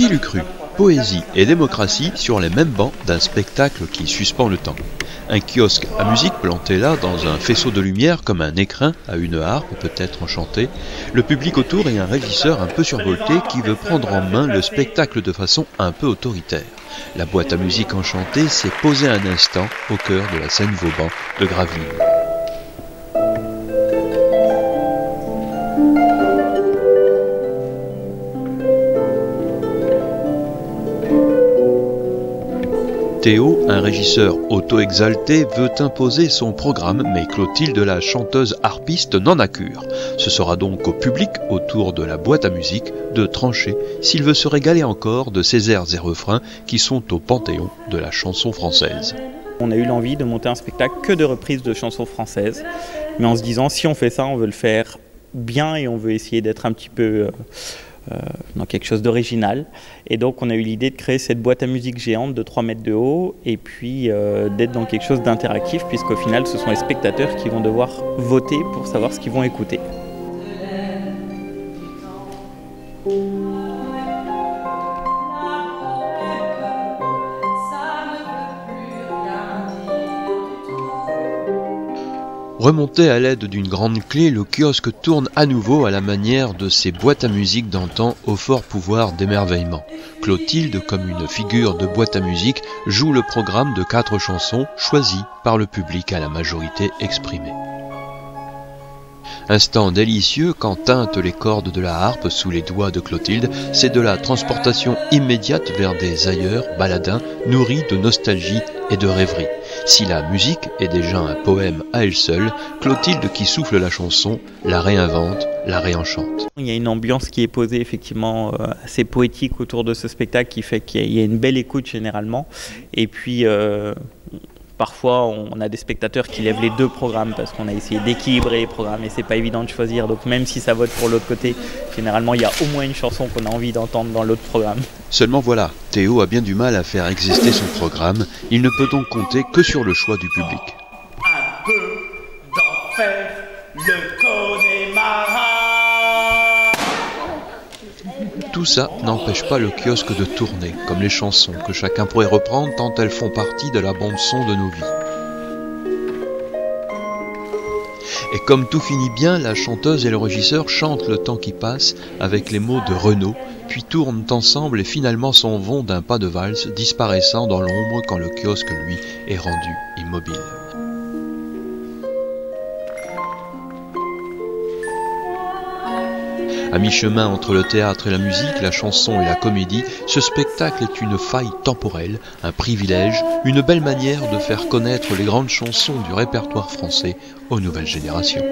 Qui l'eût cru? Poésie et démocratie sur les mêmes bancs d'un spectacle qui suspend le temps. Un kiosque à musique planté là dans un faisceau de lumière comme un écrin à une harpe peut-être enchantée, le public autour et un régisseur un peu survolté qui veut prendre en main le spectacle de façon un peu autoritaire. La boîte à musique enchantée s'est posée un instant au cœur de la scène Vauban de Gravelines. Théo, un régisseur auto-exalté, veut imposer son programme, mais Clotilde, la chanteuse harpiste, n'en a cure. Ce sera donc au public, autour de la boîte à musique, de trancher s'il veut se régaler encore de ces airs et refrains qui sont au panthéon de la chanson française. On a eu l'envie de monter un spectacle que de reprises de chansons françaises, mais en se disant si on fait ça, on veut le faire bien et on veut essayer d'être un petit peu dans quelque chose d'original. Et donc on a eu l'idée de créer cette boîte à musique géante de 3 mètres de haut et puis d'être dans quelque chose d'interactif puisqu'au final ce sont les spectateurs qui vont devoir voter pour savoir ce qu'ils vont écouter. Remonté à l'aide d'une grande clé, le kiosque tourne à nouveau à la manière de ces boîtes à musique d'antan au fort pouvoir d'émerveillement. Clotilde, comme une figure de boîte à musique, joue le programme de 4 chansons choisies par le public à la majorité exprimée. Instant délicieux quand tintent les cordes de la harpe sous les doigts de Clotilde, c'est de la transportation immédiate vers des ailleurs baladins nourris de nostalgie et de rêverie. Si la musique est déjà un poème à elle seule, Clotilde qui souffle la chanson, la réinvente, la réenchante. Il y a une ambiance qui est posée effectivement assez poétique autour de ce spectacle qui fait qu'il y a une belle écoute généralement. Et puis parfois on a des spectateurs qui lèvent les 2 programmes parce qu'on a essayé d'équilibrer les programmes et c'est pas évident de choisir. Donc même si ça vote pour l'autre côté, généralement il y a au moins une chanson qu'on a envie d'entendre dans l'autre programme. Seulement voilà, Théo a bien du mal à faire exister son programme, il ne peut donc compter que sur le choix du public. Un peu d'enfer, le Connemara. Tout ça n'empêche pas le kiosque de tourner, comme les chansons que chacun pourrait reprendre tant elles font partie de la bande-son de nos vies. Et comme tout finit bien, la chanteuse et le régisseur chantent le temps qui passe avec les mots de Renaud, puis tournent ensemble et finalement s'en vont d'un pas de valse, disparaissant dans l'ombre quand le kiosque, lui, est rendu immobile. À mi-chemin entre le théâtre et la musique, la chanson et la comédie, ce spectacle est une faille temporelle, un privilège, une belle manière de faire connaître les grandes chansons du répertoire français aux nouvelles générations.